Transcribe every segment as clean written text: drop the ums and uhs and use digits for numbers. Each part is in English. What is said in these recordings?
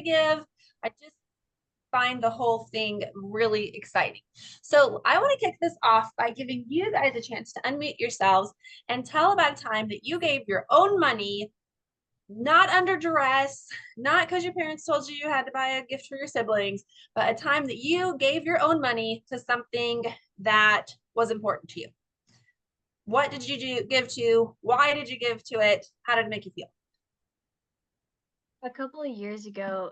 give. I just find the whole thing really exciting. So I want to kick this off by giving you guys a chance to unmute yourselves and tell about a time that you gave your own money, not under duress, not because your parents told you you had to buy a gift for your siblings, but a time that you gave your own money to something that was important to you. What did you give to? Why did you give to it? How did it make you feel? A couple of years ago,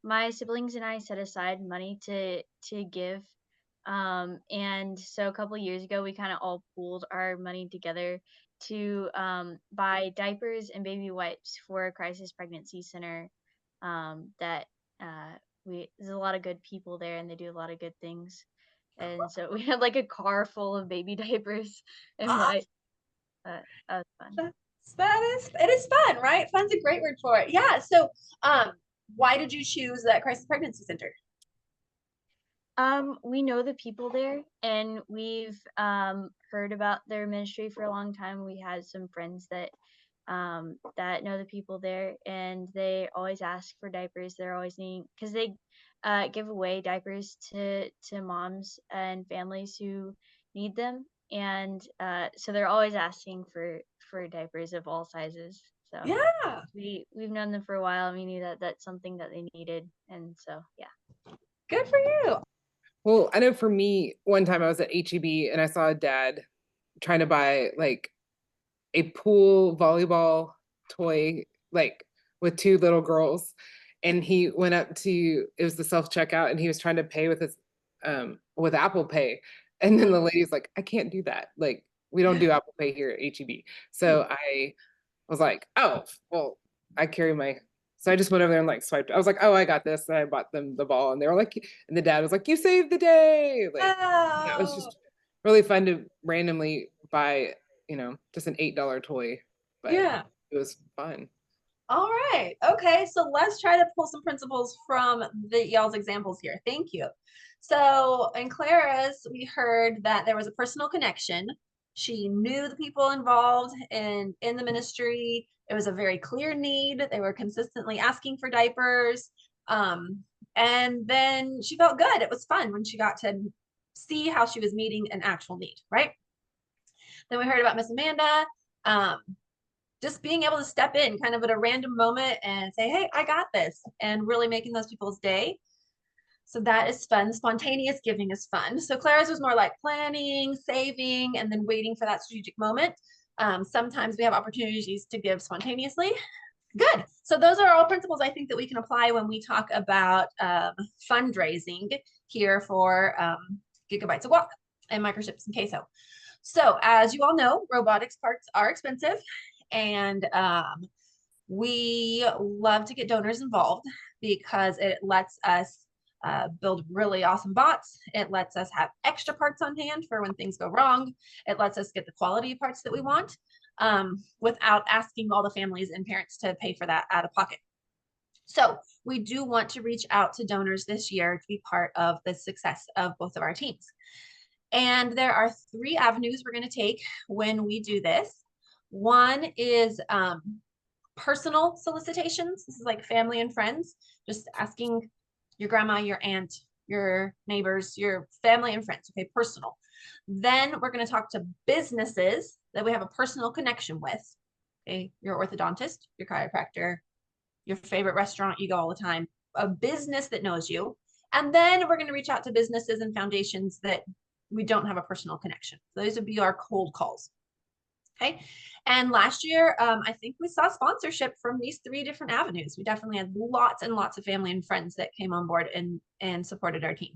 my siblings and I set aside money to give. And so a couple of years ago, we kind of all pooled our money together to buy diapers and baby wipes for a crisis pregnancy center. That there's a lot of good people there, and they do a lot of good things. And so we had like a car full of baby diapers and Ah, wipes. That was fun. it is fun, right? Fun's a great word for it. Yeah. So, why did you choose that crisis pregnancy center? We know the people there, and we've heard about their ministry for a long time. We had some friends that know the people there, and they always ask for diapers. They're always needing because they give away diapers to moms and families who need them, and so they're always asking for diapers of all sizes. So Yeah. we've known them for a while, and we knew that that's something that they needed, and so yeah. Good for you. Well, I know for me, one time I was at HEB and I saw a dad trying to buy like a pool volleyball toy, like with two little girls. And he went up to, it was the self-checkout, and he was trying to pay with Apple Pay. And then the lady's like, I can't do that. Like, we don't do Apple Pay here at HEB. So I was like, oh, well, I carry my, so I just went over there and like swiped. I was like, oh, I got this. And I bought them the ball, and they were like, and the dad was like, you saved the day. Like, that was Oh, just really fun to randomly buy, just an $8 toy, but yeah. it was fun. All right. Okay. So let's try to pull some principles from y'all's examples here. Thank you. So in Clara's, we heard that there was a personal connection. She knew the people involved in the ministry. It was a very clear need. They were consistently asking for diapers. Um, and then she felt good. It was fun when she got to see how she was meeting an actual need, right? Then we heard about Miss Amanda. Um, just being able to step in kind of at a random moment and say, hey, I got this, and really making those people's day. So that is fun. Spontaneous giving is fun. So Clara's was more like planning, saving, and then waiting for that strategic moment. Sometimes we have opportunities to give spontaneously. Good. So those are all principles I think that we can apply when we talk about fundraising here for Gigabytes of Guac and Microchips and Queso. So as you all know, robotics parts are expensive, and we love to get donors involved because it lets us build really awesome bots. It lets us have extra parts on hand for when things go wrong. It lets us get the quality parts that we want without asking all the families and parents to pay for that out of pocket. So we do want to reach out to donors this year to be part of the success of both of our teams. And there are 3 avenues we're going to take when we do this. One is personal solicitations. This is like family and friends, just asking your grandma, your aunt, your neighbors, your family and friends. Okay, personal. Then we're going to talk to businesses that we have a personal connection with. Okay, your orthodontist, your chiropractor, your favorite restaurant you go all the time, a business that knows you. And then we're going to reach out to businesses and foundations that we don't have a personal connection. So those would be our cold calls. Okay. And last year, I think we saw sponsorship from these 3 different avenues. We definitely had lots and lots of family and friends that came on board and supported our team.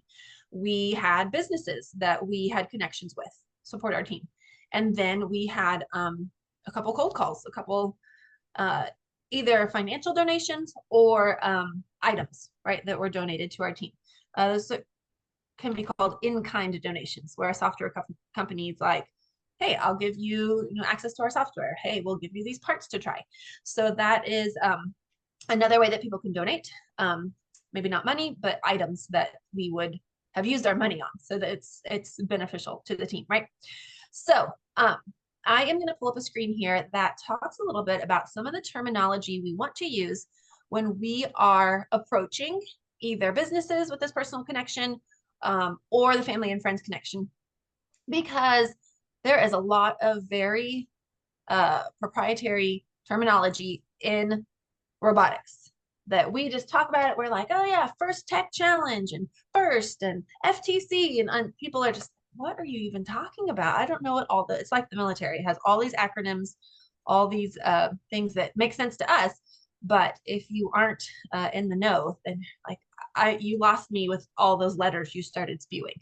We had businesses that we had connections with support our team. And then we had a couple cold calls, a couple either financial donations or items, right, that were donated to our team. Those can be called in-kind donations, where a software company is like, hey, I'll give you, access to our software. Hey, we'll give you these parts to try. So that is another way that people can donate. Maybe not money, but items that we would have used our money on, so that it's beneficial to the team, right? So I am going to pull up a screen here that talks a little bit about some of the terminology we want to use when we are approaching either businesses with this personal connection or the family and friends connection, because there is a lot of very proprietary terminology in robotics that we just talk about it. We're like, oh yeah, first tech challenge and FIRST and FTC, and people are just, what are you even talking about? I don't know what all the, it's like the military. It has all these acronyms, all these things that make sense to us. But if you aren't in the know, then like you lost me with all those letters you started spewing.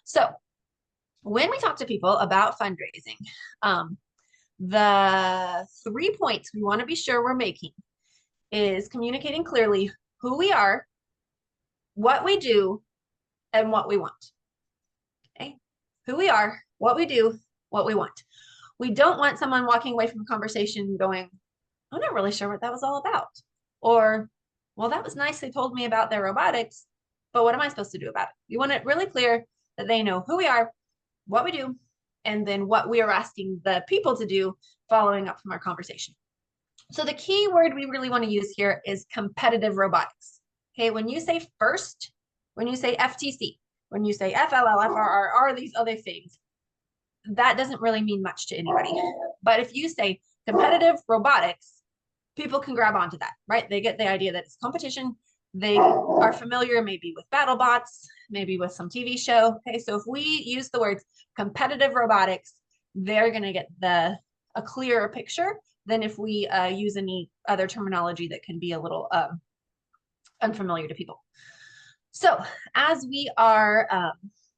So when we talk to people about fundraising, the 3 points we want to be sure we're making is communicating clearly who we are, what we do, and what we want. Okay? Who we are, what we do, what we want. We don't want someone walking away from a conversation going, I'm not really sure what that was all about. Or, well, that was nice. They told me about their robotics, but what am I supposed to do about it? We want it really clear that they know who we are, what we do, and then what we are asking the people to do following up from our conversation. So the key word we really want to use here is competitive robotics. Okay, when you say FIRST, when you say FTC, when you say FLL, FRR, these other things, that doesn't really mean much to anybody. But if you say competitive robotics, people can grab onto that, right? They get the idea that it's competition. They are familiar maybe with BattleBots, maybe with some TV show. Okay, so if we use the words competitive robotics, they're going to get a clearer picture than if we use any other terminology that can be a little unfamiliar to people. So as we are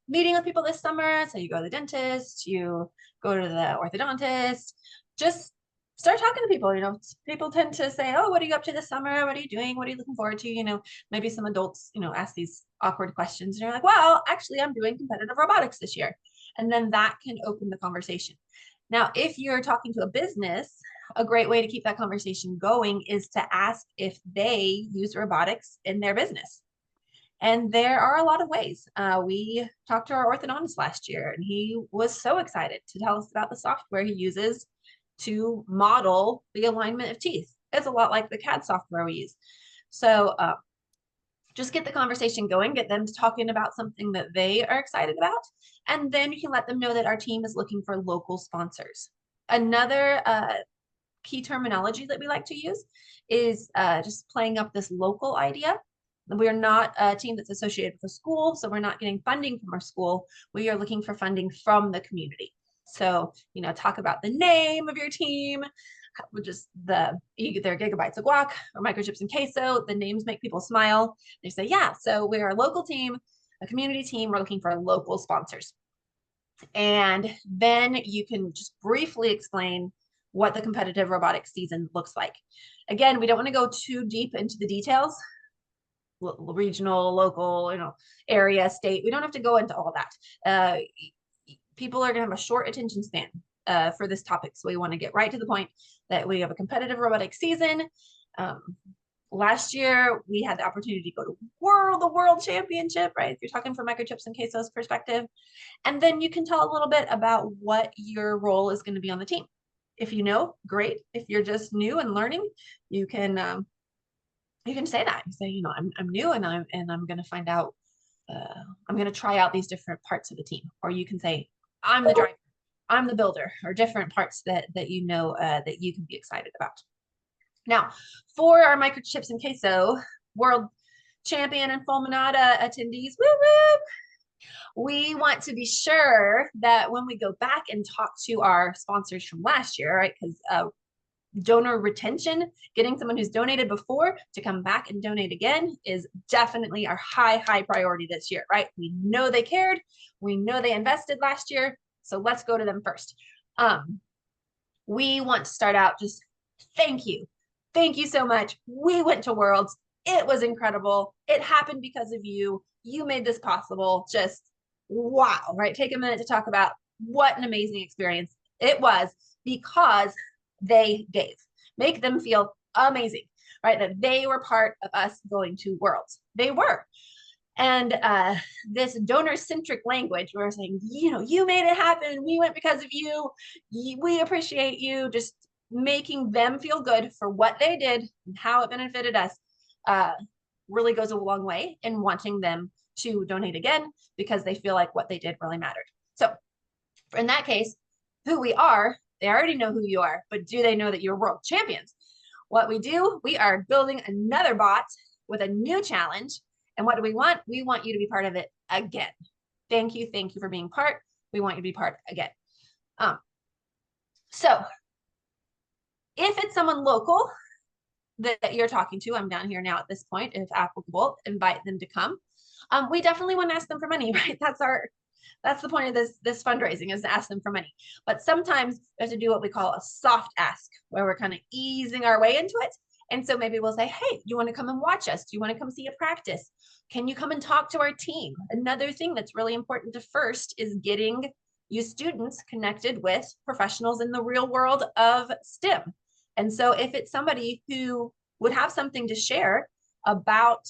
meeting with people this summer, so you go to the dentist, you go to the orthodontist, just start talking to people. You know, people tend to say, oh, what are you up to this summer? What are you doing? What are you looking forward to? You know, maybe some adults, you know, ask these awkward questions and you're like, well, actually I'm doing competitive robotics this year. And then that can open the conversation. Now, if you're talking to a business, a great way to keep that conversation going is to ask if they use robotics in their business. And there are a lot of ways. We talked to our orthodontist last year, and he was so excited to tell us about the software he uses to model the alignment of teeth. It's a lot like the CAD software we use. So just get the conversation going, get them talking about something that they are excited about, and then you can let them know that our team is looking for local sponsors. Another key terminology that we like to use is just playing up this local idea. We're not a team that's associated with a school, so we're not getting funding from our school. We are looking for funding from the community. So, you know, talk about the name of your team, which is either Gigabytes of Guac or Microchips and Queso. The names make people smile. They say, yeah, so we're a local team, a community team. We're looking for local sponsors. And then you can just briefly explain what the competitive robotics season looks like. Again, we don't want to go too deep into the details, regional, local, you know, area, state. We don't have to go into all that. People are going to have a short attention span for this topic. So we want to get right to the point that we have a competitive robotics season. Last year, we had the opportunity to go to the world championship, right? If you're talking from Microchips and Queso's perspective. And then you can tell a little bit about what your role is going to be on the team. If you know, great. If you're just new and learning, you can say that. You say, you know, I'm new and I'm going to find out. I'm going to try out these different parts of the team. Or you can say, I'm the driver, I'm the builder, or different parts that you know that you can be excited about. Now, for our Microchips and Queso World Champion and Fulminata attendees, woo woo, we want to be sure that when we go back and talk to our sponsors from last year, right? Because donor retention, getting someone who's donated before to come back and donate again is definitely our high priority this year, right? We know they cared. We know they invested last year. So let's go to them first. We want to start out just thank you. Thank you so much. We went to Worlds. It was incredible. It happened because of you. You made this possible. Just wow, right? Take a minute to talk about what an amazing experience it was because they gave. Make them feel amazing, right? That they were part of us going to Worlds. They were. And this donor-centric language, where we're saying, you know, you made it happen. We went because of you. We appreciate you. Just making them feel good for what they did and how it benefited us really goes a long way in wanting them to donate again because they feel like what they did really mattered. So in that case, who we are, they already know who you are, but do they know that you're world champions? What we do, we are building another bot with a new challenge. And what do we want? We want you to be part of it again. Thank you for being part. We want you to be part again. So if it's someone local that you're talking to, I'm down here now at this point, if applicable, invite them to come. We definitely want to ask them for money, right? That's the point of this fundraising, is to ask them for money. But sometimes we have to do what we call a soft ask, where we're kind of easing our way into it. And so maybe we'll say, hey, do you want to come and watch us? Do you want to come see a practice? Can you come and talk to our team? Another thing that's really important to FIRST is getting you students connected with professionals in the real world of STEM. And so if it's somebody who would have something to share about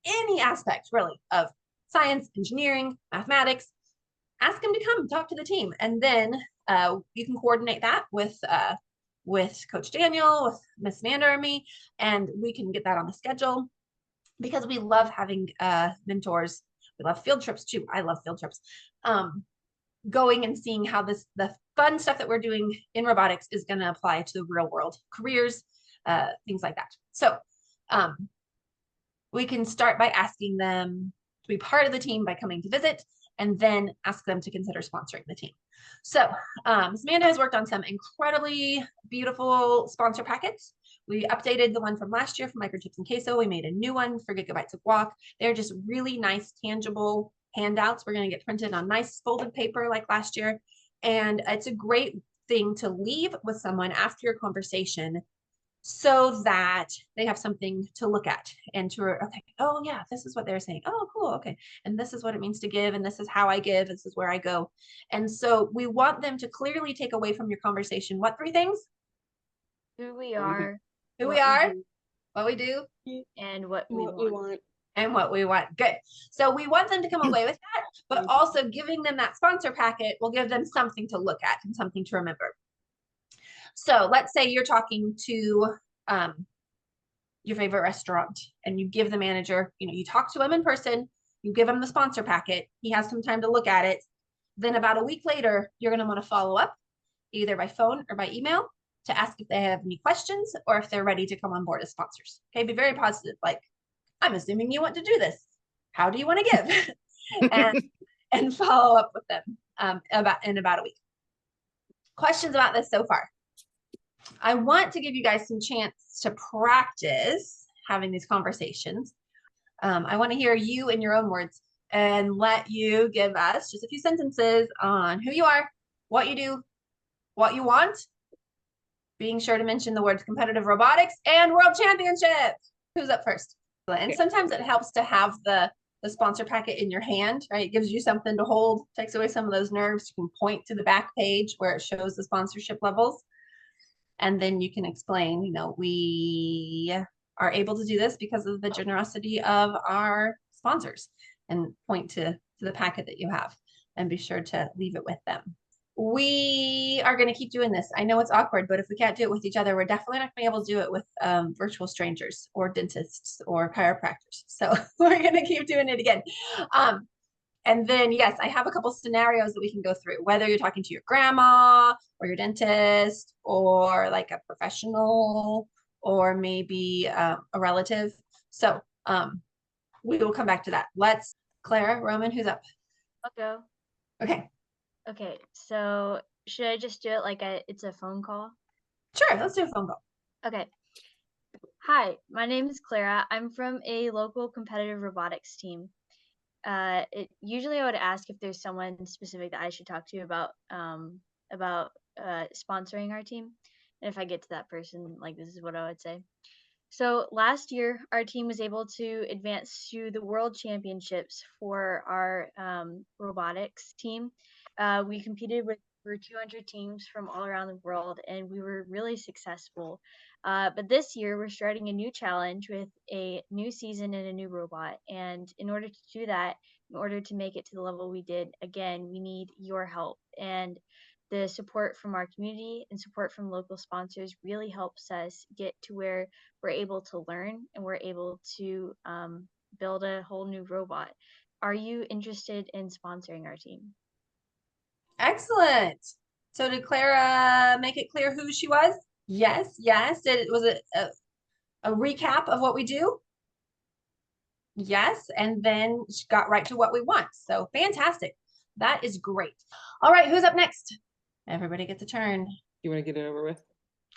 any aspect really of science, engineering, mathematics, ask them to come talk to the team. And then you can coordinate that with Coach Daniel, with Miss Amanda or me, and we can get that on the schedule because we love having mentors. We love field trips too. I love field trips. Going and seeing how the fun stuff that we're doing in robotics is going to apply to the real world careers, things like that. So we can start by asking them to be part of the team by coming to visit, and then ask them to consider sponsoring the team. So Ms. Amanda has worked on some incredibly beautiful sponsor packets. We updated the one from last year for Microchips and Queso. We made a new one for Gigabytes of Guac. They're just really nice, tangible handouts. We're going to get printed on nice folded paper like last year. And it's a great thing to leave with someone after your conversation so that they have something to look at and to, okay, oh yeah, this is what they're saying. Oh, cool, okay. And this is what it means to give, and this is how I give, this is where I go. And so we want them to clearly take away from your conversation, what 3 things? Who we are. Who we are, what we do, and what we want. And what we want. Good. So we want them to come away with that, but also giving them that sponsor packet will give them something to look at and something to remember. So let's say you're talking to your favorite restaurant and you give the manager, you talk to him in person, you give him the sponsor packet, he has some time to look at it. Then about a week later, you're going to want to follow up either by phone or by email to ask if they have any questions or if they're ready to come on board as sponsors. Okay, be very positive. Like, I'm assuming you want to do this. How do you want to give? and follow up with them in about a week. Questions about this so far? I want to give you guys some chance to practice having these conversations. I want to hear you in your own words and let you give us just a few sentences on who you are, what you do, what you want, being sure to mention the words competitive robotics and world championship. Who's up first? And sometimes it helps to have the sponsor packet in your hand, right? It gives you something to hold, takes away some of those nerves. You can point to the back page where it shows the sponsorship levels. And then you can explain, we are able to do this because of the generosity of our sponsors, and point to the packet that you have and be sure to leave it with them. We are going to keep doing this. I know it's awkward, but if we can't do it with each other, we're definitely not going to be able to do it with virtual strangers or dentists or chiropractors. So we're going to keep doing it again. And then, yes, I have a couple scenarios that we can go through, whether you're talking to your grandma or your dentist or like a professional or maybe a relative. So we will come back to that. Clara, Roman, who's up? I'll go. Okay. Okay, so should I just do it like it's a phone call? Sure, let's do a phone call. Okay. Hi, my name is Clara. I'm from a local competitive robotics team. Usually I would ask if there's someone specific that I should talk to about sponsoring our team. And if I get to that person, like, this is what I would say. So last year, our team was able to advance to the World Championships for our robotics team. We competed with over 200 teams from all around the world, and we were really successful. But this year, we're starting a new challenge with a new season and a new robot. And in order to do that, in order to make it to the level we did, again, we need your help. And the support from our community and support from local sponsors really helps us get to where we're able to learn and we're able to build a whole new robot. Are you interested in sponsoring our team? Excellent. So did Clara make it clear who she was? Yes, yes. Was it a recap of what we do? Yes, and then she got right to what we want. So fantastic. That is great. All right, who's up next? Everybody gets a turn. You want to get it over with?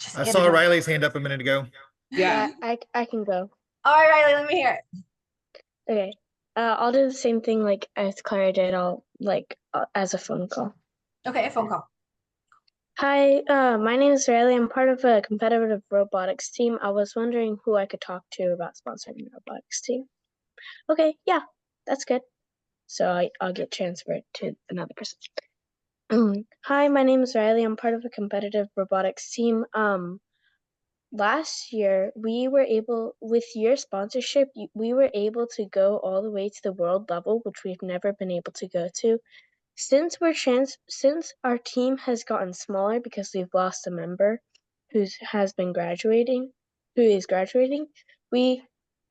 Just I get saw it over. Riley's hand up a minute ago. Yeah. I can go. All right, Riley, let me hear it. Okay. I'll do the same thing like as Clara did. I'll as a phone call. Okay, phone call. Hi, my name is Riley. I'm part of a competitive robotics team. I was wondering who I could talk to about sponsoring the robotics team. Okay, yeah, that's good. So I'll get transferred to another person. Hi, my name is Riley. I'm part of a competitive robotics team. Last year we were able, with your sponsorship, we were able to go all the way to the world level, which we've never been able to go to. Since our team has gotten smaller because we've lost a member who is graduating, we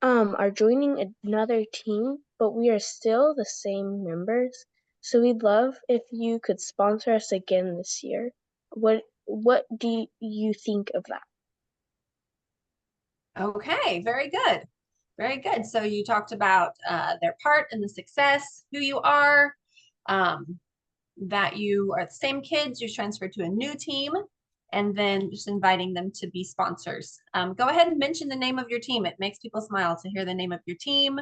are joining another team, but we are still the same members. So we'd love if you could sponsor us again this year. What do you think of that? Okay, very good. Very good. So you talked about their part in the success, who you are, that you are the same kids, you transferred to a new team, and then just inviting them to be sponsors. Go ahead and mention the name of your team. It makes people smile to hear the name of your team,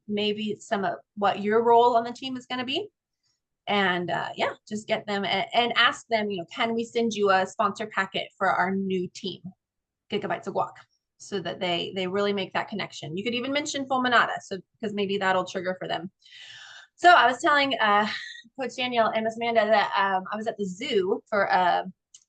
maybe some of what your role on the team is going to be. And yeah, just get them and ask them, can we send you a sponsor packet for our new team, Gigabytes of Guac? So that they really make that connection. You could even mention Fulminata, so because maybe that'll trigger for them. So I was telling Coach Danielle and Miss Amanda that I was at the zoo for a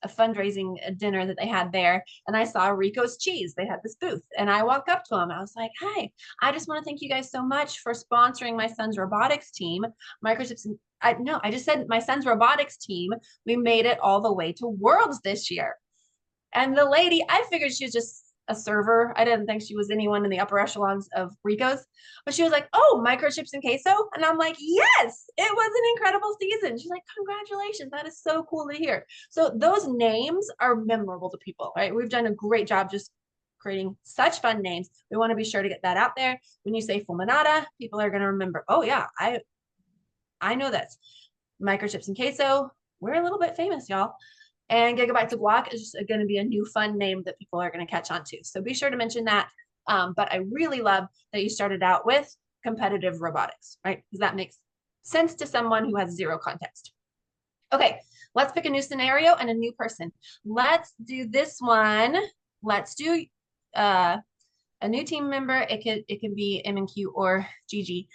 fundraising dinner that they had there, and I saw Rico's Cheese. They had this booth, and I walked up to him. I was like, "Hi, I just want to thank you guys so much for sponsoring my son's robotics team, Microchips." I just said my son's robotics team. We made it all the way to Worlds this year, and the lady, I figured she was just a server. I didn't think she was anyone in the upper echelons of Rico's, but she was like, "Oh, Microchips and Queso." And I'm like, "Yes, it was an incredible season." She's like, "Congratulations. That is so cool to hear." So those names are memorable to people, right? We've done a great job just creating such fun names. We want to be sure to get that out there. When you say Fulminata, people are going to remember, "Oh yeah, I know this." Microchips and Queso, we're a little bit famous, y'all. And Gigabytes of Guac is just going to be a new fun name that people are going to catch on to. So be sure to mention that. But I really love that you started out with competitive robotics, right? Because that makes sense to someone who has zero context. Okay, let's pick a new scenario and a new person. Let's do this one. Let's do a new team member. It can be M&Q or Gigi.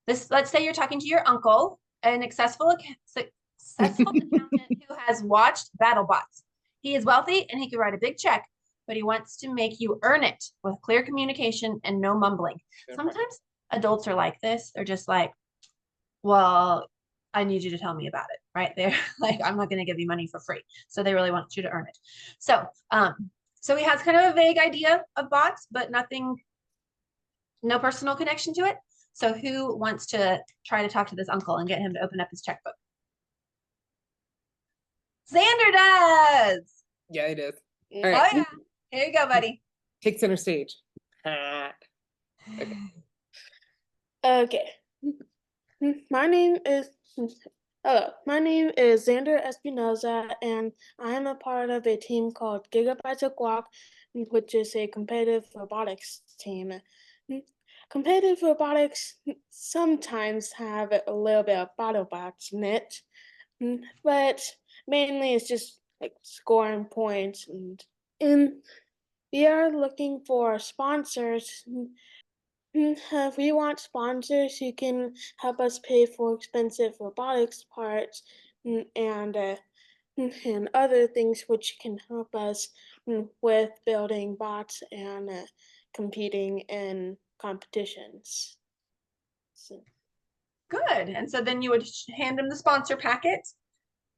Let's say you're talking to your uncle, an successful accountant who has watched BattleBots. He is wealthy and he can write a big check, but he wants to make you earn it with clear communication and no mumbling. Sometimes adults are like this. They're just like, "Well, I need you to tell me about it," right? They're like, "I'm not going to give you money for free." So they really want you to earn it. So he has kind of a vague idea of bots, but no personal connection to it. So who wants to try to talk to this uncle and get him to open up his checkbook? Xander does. Yeah, it is. Oh All right. yeah. Here you go, buddy. Take center stage. Okay. My name is Xander Espinoza, and I am a part of a team called Gigabytes of Guac, which is a competitive robotics team. Competitive robotics sometimes have a little bit of BattleBots in it, but mainly it's just like scoring points, and we are looking for sponsors. If we want sponsors who can help us pay for expensive robotics parts and other things which can help us with building bots and competing in competitions. So. Good. And so then you would hand him the sponsor packet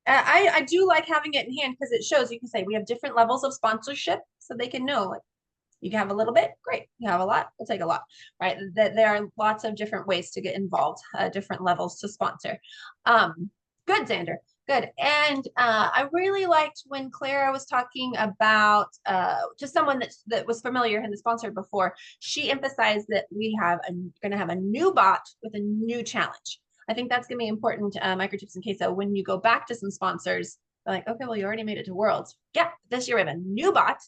I do like having it in hand because it shows, you can say we have different levels of sponsorship so they can know, like, you can have a little bit, great. You have a lot, we'll take a lot, right? That there are lots of different ways to get involved, different levels to sponsor. Good, Xander, good. And I really liked when Clara was talking about just someone that was familiar in the sponsor before. She emphasized that we have going to have a new bot with a new challenge. I think that's going to be important, Microchips and Queso, when you go back to some sponsors, they're like, okay, well, you already made it to Worlds. Yeah, this year we have a new bot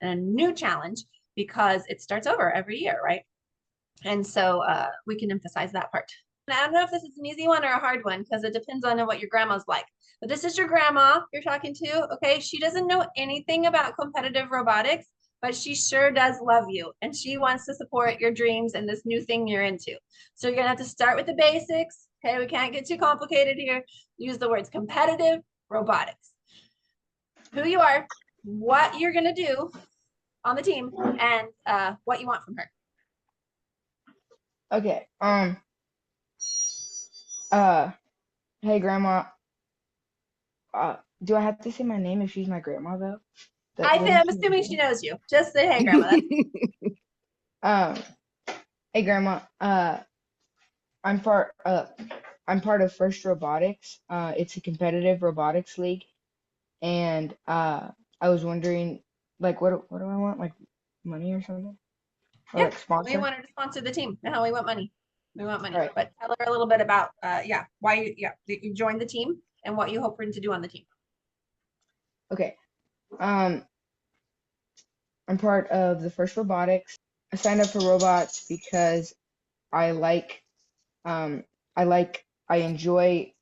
and a new challenge because it starts over every year, right? And so we can emphasize that part. And I don't know if this is an easy one or a hard one because it depends on what your grandma's like. But this is your grandma you're talking to, okay? She doesn't know anything about competitive robotics, but she sure does love you. And she wants to support your dreams and this new thing you're into. So you're gonna have to start with the basics, okay? We can't get too complicated here. Use the words competitive robotics. Who you are, what you're gonna do on the team, and what you want from her. Okay. Hey, Grandma. Do I have to say my name if she's my grandma though? I'm assuming she knows you. Just say, hey, Grandma. Hey, Grandma. I'm part of FIRST Robotics. It's a competitive robotics league, and I was wondering, like, what do I want? Like, money or something? Or Yeah, like sponsor? we want her to sponsor the team. No, we want money. We want money. Right. But tell her a little bit about why you joined the team and what you hope for to do on the team. Okay. I'm part of the FIRST Robotics. I signed up for robots because I enjoy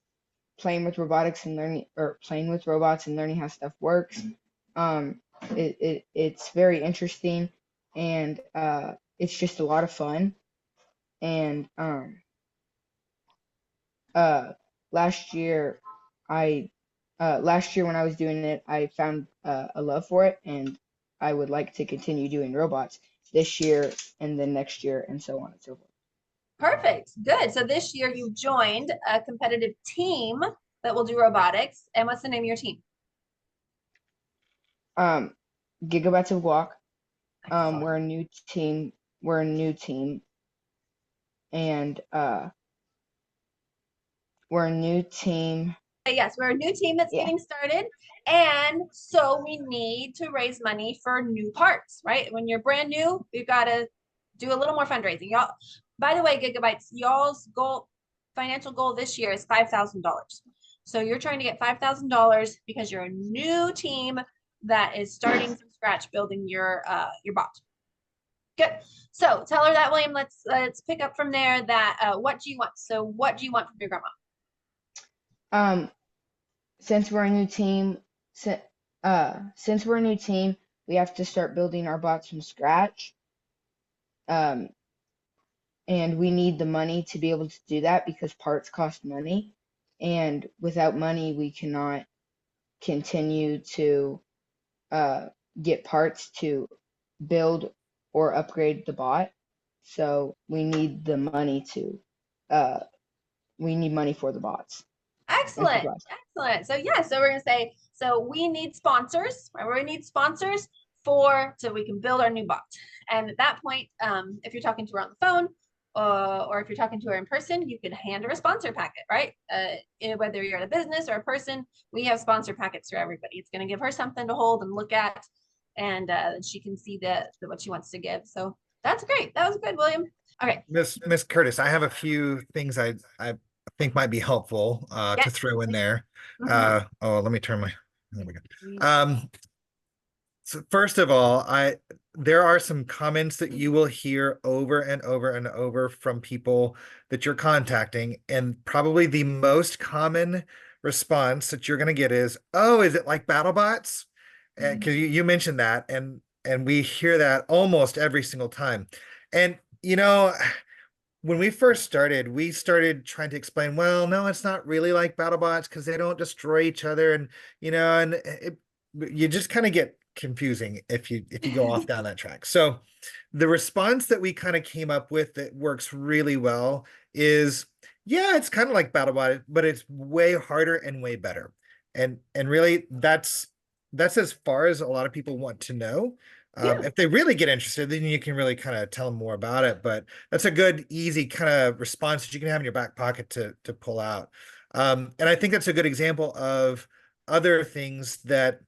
playing with robotics and playing with robots and learning how stuff works. It's very interesting, and it's just a lot of fun. And last year when I was doing it, I found a love for it, and I would like to continue doing robots this year and then next year and so on and so forth. Perfect. Good. So this year you joined a competitive team that will do robotics. And what's the name of your team? Gigabytes of Guac. Excellent. We're a new team. And we're a new team. Yes, we're a new team that's getting started. And so we need to raise money for new parts, right? When you're brand new, we've got to do a little more fundraising. Y'all, by the way, Gigabytes, y'all's financial goal this year is $5,000. So you're trying to get $5,000 because you're a new team that is starting from scratch building your bot. Good. So tell her that, William. Let's pick up from there. That what do you want? So what do you want from your grandma? Since we're a new team, we have to start building our bots from scratch. And we need the money to be able to do that because parts cost money. And without money, we cannot continue to get parts to build or upgrade the bot. So we need the money we need money for the bots. Excellent. Excellent. So so we're gonna say, so we need sponsors, right? We need sponsors so we can build our new bot. And at that point, if you're talking to her on the phone, or if you're talking to her in person, you can hand her a sponsor packet, right? Whether you're at a business or a person, we have sponsor packets for everybody. It's going to give her something to hold and look at, and she can see what she wants to give. So that's great. That was good, William. Okay. Miss Curtis, I have a few things I think might be helpful to throw in there. Let me turn there we go. So first of all, there are some comments that you will hear over and over and over from people that you're contacting, and probably the most common response that you're going to get is, "Oh, is it like BattleBots?" Because you mentioned that, and we hear that almost every single time. And when we first started, we started trying to explain, well, no, it's not really like BattleBots because they don't destroy each other, and you just kind of get confusing if you go off down that track. So the response that we kind of came up with that works really well is, yeah, it's kind of like BattleBot, but it's way harder and way better. And really that's as far as a lot of people want to know. Yeah. If they really get interested, then you can really kind of tell them more about it. But that's a good, easy kind of response that you can have in your back pocket to pull out. And I think that's a good example of other things that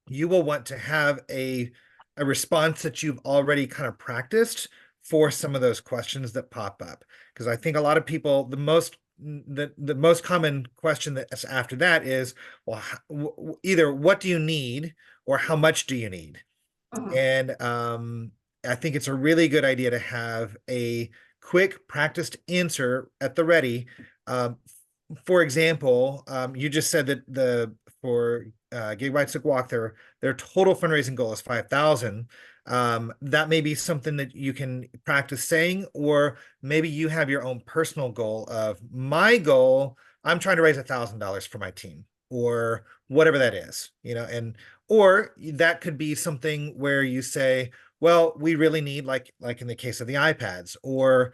you will want to have a response that you've already kind of practiced for some of those questions that pop up. Because I think a lot of people, the most common question that's after that is, well, either what do you need or how much do you need? And I think it's a really good idea to have a quick practiced answer at the ready. For example, you just said that for Gigabytes of Guac, their total fundraising goal is 5,000. That may be something that you can practice saying, or maybe you have your own personal goal of, my goal, I'm trying to raise $1,000 for my team, or whatever that is, or that could be something where you say, well, we really need, like in the case of the iPads, or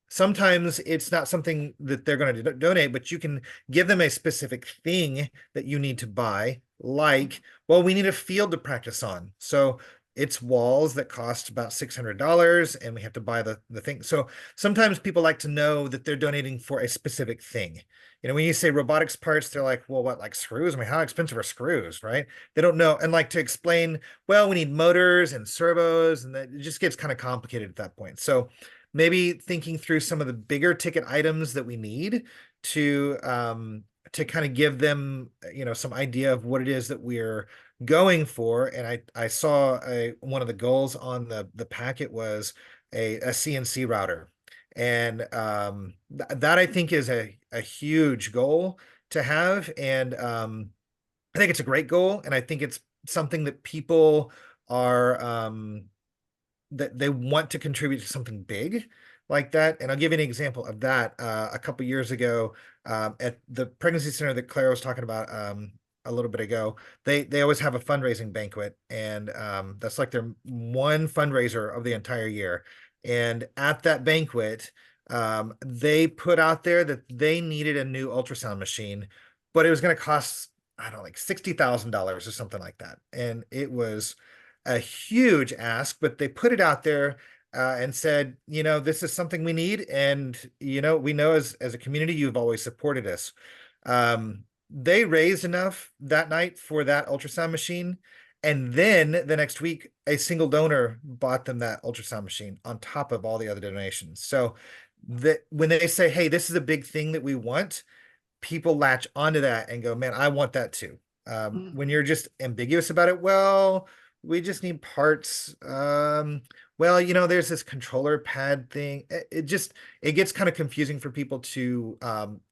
sometimes it's not something that they're going to donate, but you can give them a specific thing that you need to buy, like, well, we need a field to practice on. So it's walls that cost about $600 and we have to buy the thing. So sometimes people like to know that they're donating for a specific thing. When you say robotics parts, they're like, well, what, like screws? I mean, how expensive are screws, right? They don't know. And like to explain, well, we need motors and servos, and that it just gets kind of complicated at that point. So maybe thinking through some of the bigger ticket items that we need to kind of give them, some idea of what it is that we're going for. And I saw one of the goals on the packet was a CNC router. And that I think is a huge goal to have. And I think it's a great goal. And I think it's something that people are that they want to contribute to something big like that. And I'll give you an example of that. A couple years ago, at the pregnancy center that Claire was talking about a little bit ago, they always have a fundraising banquet, and that's like their one fundraiser of the entire year. And at that banquet, they put out there that they needed a new ultrasound machine, but it was going to cost, I don't know, like $60,000 or something like that. And it was a huge ask, but they put it out there and said, this is something we need. And, we know as a community, you've always supported us. They raised enough that night for that ultrasound machine. And then the next week, a single donor bought them that ultrasound machine on top of all the other donations. So when they say, hey, this is a big thing that we want, people latch onto that and go, man, I want that too. When you're just ambiguous about it, well, we just need parts. Well, there's this controller pad thing. It gets kind of confusing for people to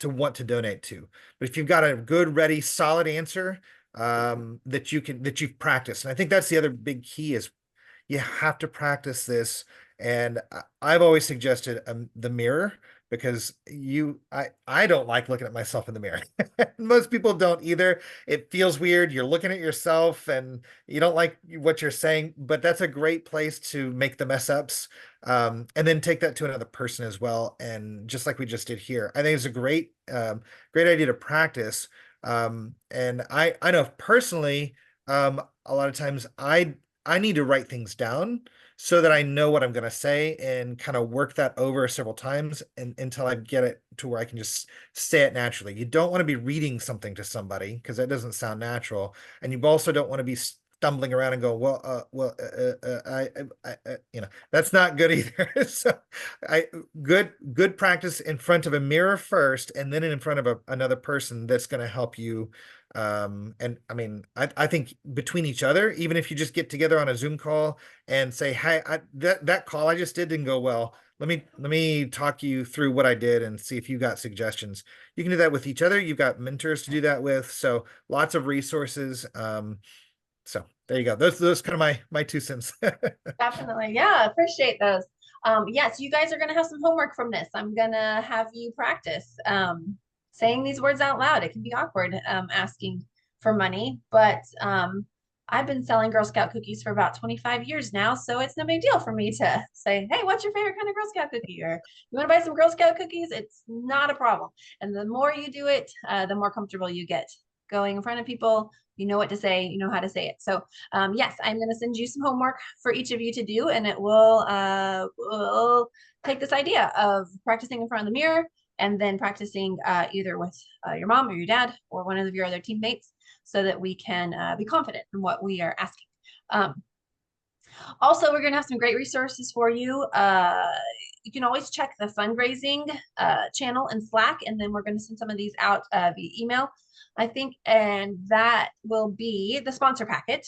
want to donate to. But if you've got a good, ready, solid answer that you've practiced, and I think that's the other big key is you have to practice this. And I've always suggested the mirror, because I don't like looking at myself in the mirror. Most people don't either. It feels weird. You're looking at yourself and you don't like what you're saying, but that's a great place to make the mess ups. And then take that to another person as well. And just like we just did here, I think it's a great idea to practice. And I know personally, a lot of times I need to write things down so that I know what I'm going to say and kind of work that over several times until I get it to where I can just say it naturally. You don't want to be reading something to somebody because that doesn't sound natural. And you also don't want to be stumbling around and go, that's not good either. So good practice in front of a mirror first, and then in front of another person that's going to help you. And I mean, I think between each other, even if you just get together on a Zoom call and say, hey, that call I just did didn't go well. Let me talk you through what I did and see if you got suggestions. You can do that with each other. You've got mentors to do that with. So lots of resources. So there you go. Those kind of my 2 cents. Definitely. Yeah, appreciate those. Yes, you guys are going to have some homework from this. I'm going to have you practice saying these words out loud. It can be awkward asking for money, but I've been selling Girl Scout cookies for about 25 years now, so it's no big deal for me to say, hey, what's your favorite kind of Girl Scout cookie? Or you want to buy some Girl Scout cookies? It's not a problem. And the more you do it, the more comfortable you get going in front of people, you know what to say, you know how to say it. So yes, I'm going to send you some homework for each of you to do, and it will take this idea of practicing in front of the mirror and then practicing either with your mom or your dad or one of your other teammates so that we can be confident in what we are asking. Also, we're going to have some great resources for you. You can always check the fundraising channel in Slack, and then we're going to send some of these out via email, I think, and that will be the sponsor packet.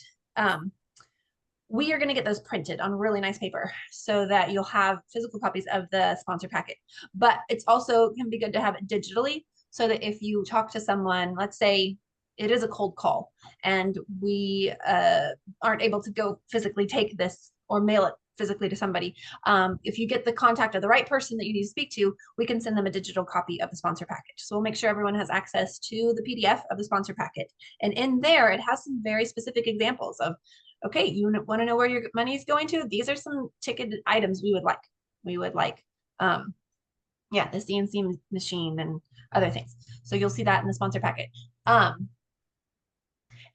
We are going to get those printed on really nice paper so that you'll have physical copies of the sponsor packet. But it's also can be good to have it digitally so that if you talk to someone, let's say it is a cold call and we aren't able to go physically take this or mail it physically to somebody. If you get the contact of the right person that you need to speak to, we can send them a digital copy of the sponsor package. So we'll make sure everyone has access to the PDF of the sponsor packet. And in there, it has some very specific examples of, okay, you want to know where your money is going to? These are some ticketed items we would like. We would like, the CNC machine and other things. So you'll see that in the sponsor packet.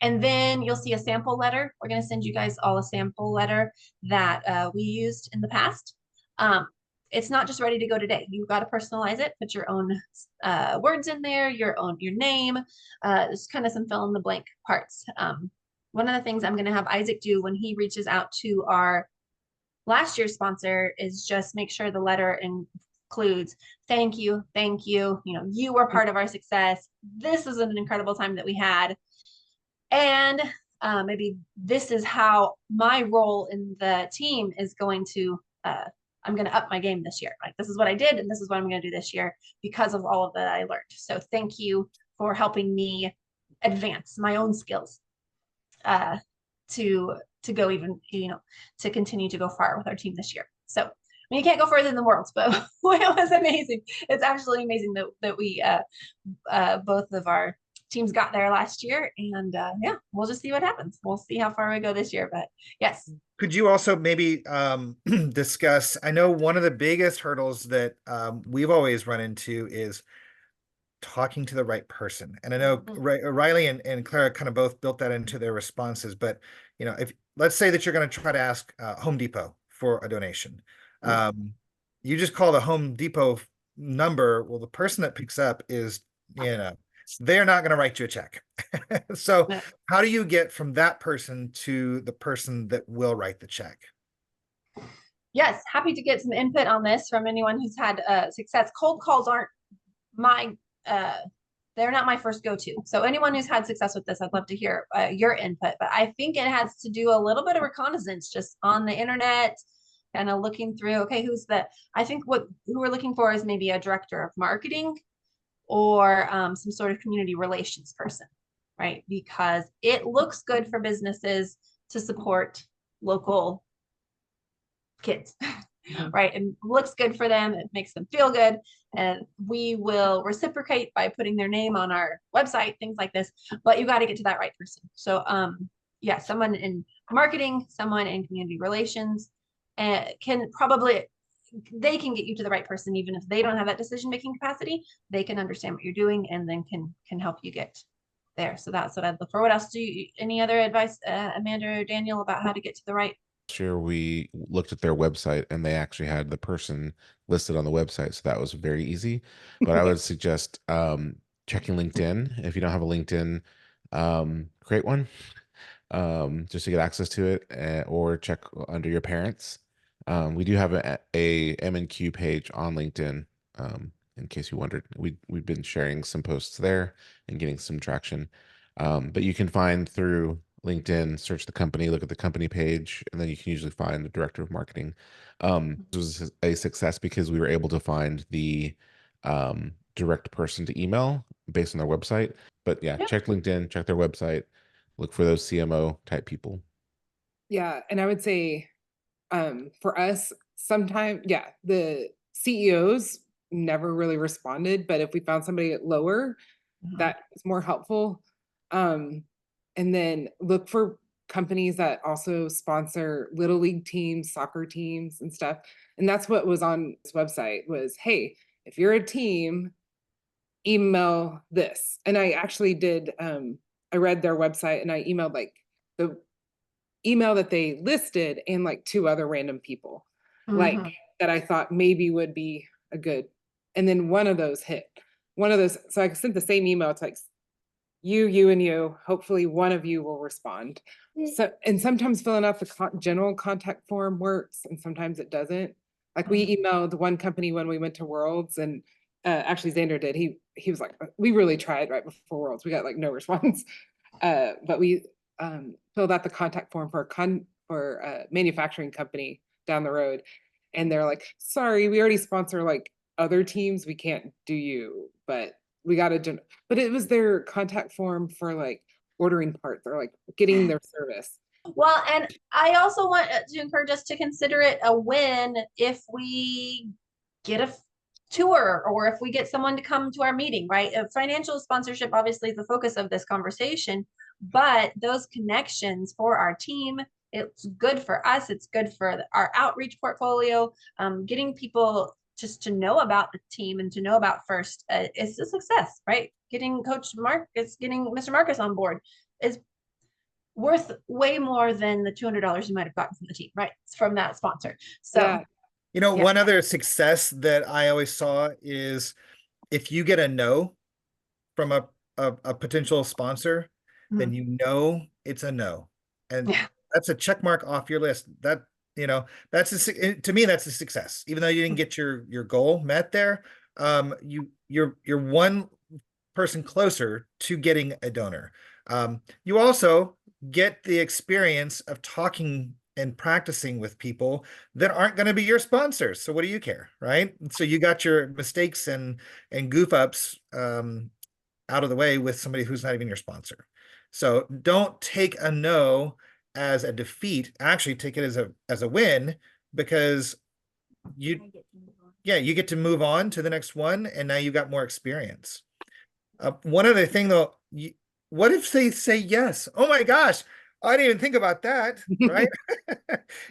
And then you'll see a sample letter. We're going to send you guys all a sample letter that we used in the past. It's not just ready to go today. You've got to personalize it, put your own words in there, your name, just kind of some fill in the blank parts. One of the things I'm going to have Isaac do when he reaches out to our last year's sponsor is just make sure the letter includes thank you, you were part of our success. This is an incredible time that we had. And maybe this is how my role in the team is going to, I'm going to up my game this year. Like, this is what I did, and this is what I'm going to do this year because of all of that I learned. So thank you for helping me advance my own skills to go even, to continue to go far with our team this year. So, I mean, you can't go further than the Worlds, but it was amazing. It's absolutely amazing that we, both of our teams got there last year, and we'll just see what happens. We'll see how far we go this year, but yes. Could you also maybe discuss, I know one of the biggest hurdles that we've always run into is talking to the right person. And I know Riley and Clara kind of both built that into their responses, but if let's say that you're going to try to ask Home Depot for a donation, you just call the Home Depot number. Well, the person that picks up is, they're not going to write you a check. So how do you get from that person to the person that will write the check? Yes, happy to get some input on this from anyone who's had success. Cold calls aren't my, they're not my first go-to. So anyone who's had success with this, I'd love to hear your input. But I think it has to do a little bit of reconnaissance just on the internet, kind of looking through, okay, I think who we're looking for is maybe a director of marketing or some sort of community relations person, right? Because it looks good for businesses to support local kids, right? It looks good for them. It makes them feel good. And we will reciprocate by putting their name on our website, things like this. But you got to get to that right person. So someone in marketing, someone in community relations they can get you to the right person, even if they don't have that decision-making capacity. They can understand what you're doing and then can help you get there. So that's what I'd look for. What else any other advice, Amanda or Daniel, about how to get to the right? Sure. We looked at their website and they actually had the person listed on the website. So that was very easy. But I would suggest checking LinkedIn. If you don't have a LinkedIn, create one just to get access to it, or check under your parents. We do have a M&Q page on LinkedIn. In case you wondered, we've been sharing some posts there and getting some traction. But you can find through LinkedIn, search the company, look at the company page, and then you can usually find the director of marketing. This was a success because we were able to find the direct person to email based on their website. But check LinkedIn, check their website, look for those CMO type people. Yeah, and I would say for us, sometimes, the CEOs never really responded, but if we found somebody lower, that is more helpful. And then look for companies that also sponsor little league teams, soccer teams and stuff. And that's what was on this website was, hey, if you're a team email this. And I actually did, I read their website and I emailed like the email that they listed and like 2 other random people, like that I thought maybe would be a good, and then one of those hit. One of those, so I sent the same email to like you, and you. Hopefully one of you will respond. So, and sometimes filling out the general contact form works, and sometimes it doesn't. Like we emailed one company when we went to Worlds, and actually Xander did. He was like, we really tried right before Worlds. We got like no response. But we filled out the contact form for a manufacturing company down the road, and they're like, sorry, we already sponsor like other teams. We can't do you, but we got a but it was their contact form for like ordering parts or like getting their service. Well, and I also want to encourage us to consider it a win if we get a tour or if we get someone to come to our meeting, right? A financial sponsorship obviously is the focus of this conversation, but those connections for our team, it's good for us. It's good for our outreach portfolio. Getting people just to know about the team and to know about FIRST is a success, right? Getting Coach Marcus, getting Mr. Marcus on board is worth way more than the $200 you might have gotten from the team, right? From that sponsor. So, yeah. You know, one other success that I always saw is if you get a no from a potential sponsor, then you know it's a no. And that's a check mark off your list. That, you know, that's to me, that's a success. Even though you didn't get your goal met there, you're one person closer to getting a donor. You also get the experience of talking and practicing with people that aren't going to be your sponsors. So what do you care, right? So you got your mistakes and goof ups out of the way with somebody who's not even your sponsor. So don't take a no as a defeat. Actually, take it as a win, because you get to move on to the next one, and now you got more experience. One other thing though, what if they say yes? Oh my gosh, I didn't even think about that, right?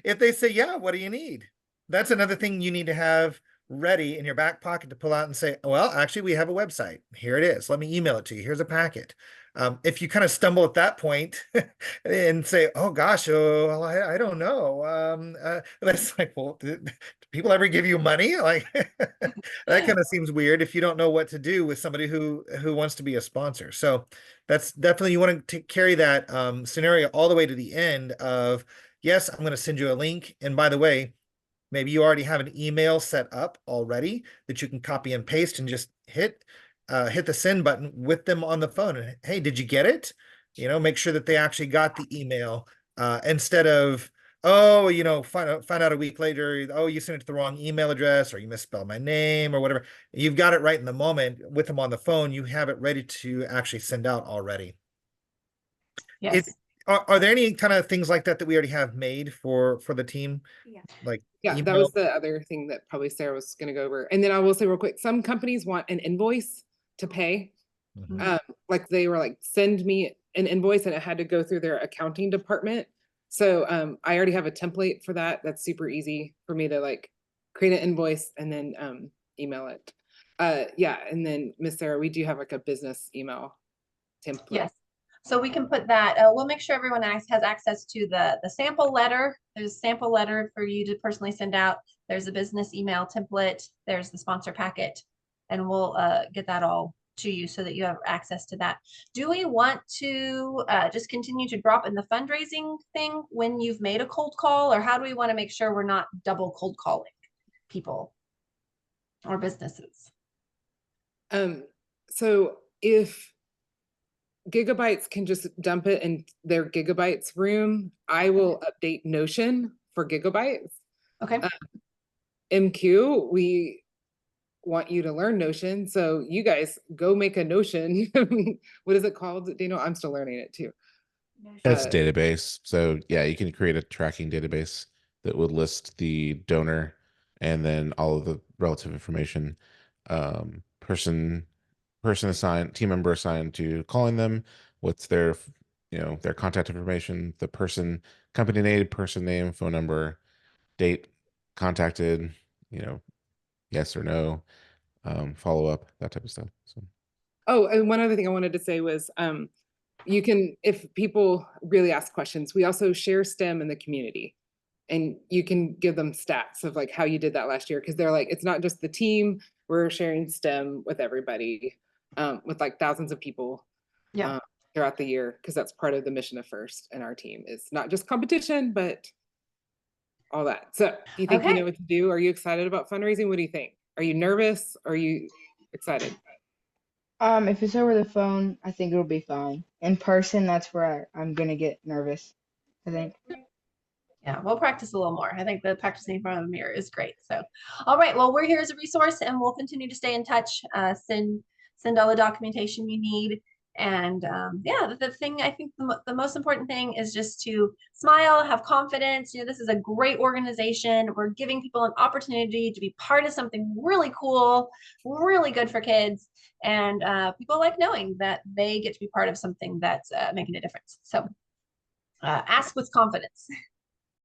If they say, yeah, what do you need? That's another thing you need to have ready in your back pocket to pull out and say, well, actually, we have a website. Here it is. Let me email it to you. Here's a packet. If you kind of stumble at that point and say, oh gosh, well, I don't know. That's like, well, do people ever give you money? Like that kind of seems weird if you don't know what to do with somebody who wants to be a sponsor. So that's definitely, you want to carry that scenario all the way to the end of, yes, I'm going to send you a link. And by the way, maybe you already have an email set up already that you can copy and paste and just hit the send button with them on the phone. And hey, did you get it? You know, make sure that they actually got the email instead of, oh, you know, find out a week later, oh, you sent it to the wrong email address or you misspelled my name or whatever. You've got it right in the moment with them on the phone. You have it ready to actually send out already. yes. Are there any kind of things like that we already have made for the team? Yeah. Like Yeah, that was the other thing that probably Sarah was going to go over. And then I will say real quick, some companies want an invoice to pay. Like they were like, send me an invoice, and it had to go through their accounting department. So I already have a template for that. That's super easy for me to like create an invoice and then email it. Yeah, and then Miss Sarah, we do have like a business email template. Yes. So we can put that, we'll make sure everyone has access to the sample letter. There's a sample letter for you to personally send out. There's a business email template. There's the sponsor packet, and we'll get that all to you so that you have access to that. Do we want to just continue to drop in the fundraising thing when you've made a cold call, or how do we want to make sure we're not double cold calling people or businesses? So if Gigabytes can just dump it in their Gigabytes room, I will update Notion for Gigabytes. Okay. MQ, we want you to learn Notion, so you guys go make a Notion. What is it called, Daniel? I'm still learning it too. It's database. So yeah, you can create a tracking database that would list the donor and then all of the relative information, person assigned, team member assigned to calling them, what's their, their contact information, the person, company name, person name, phone number, date contacted, yes or no, follow up, that type of stuff. So Oh, and one other thing I wanted to say was, you can, if people really ask questions, we also share STEM in the community. And you can give them stats of like how you did that last year. Cause they're like, it's not just the team, we're sharing STEM with everybody, with like thousands of people throughout the year. Cause that's part of the mission of FIRST and our team is not just competition, but all that. So do you think you know what to do? Are you excited about fundraising? What do you think? Are you nervous? Are you excited? If it's over the phone, I think it'll be fine. In person, that's where I'm gonna get nervous, I think. Yeah, we'll practice a little more. I think the practicing in front of the mirror is great. So, all right, well, we're here as a resource and we'll continue to stay in touch. Send all the documentation you need. And yeah, the thing, I think the most important thing is just to smile, have confidence. You know, this is a great organization. We're giving people an opportunity to be part of something really cool, really good for kids. And people like knowing that they get to be part of something that's making a difference. So ask with confidence.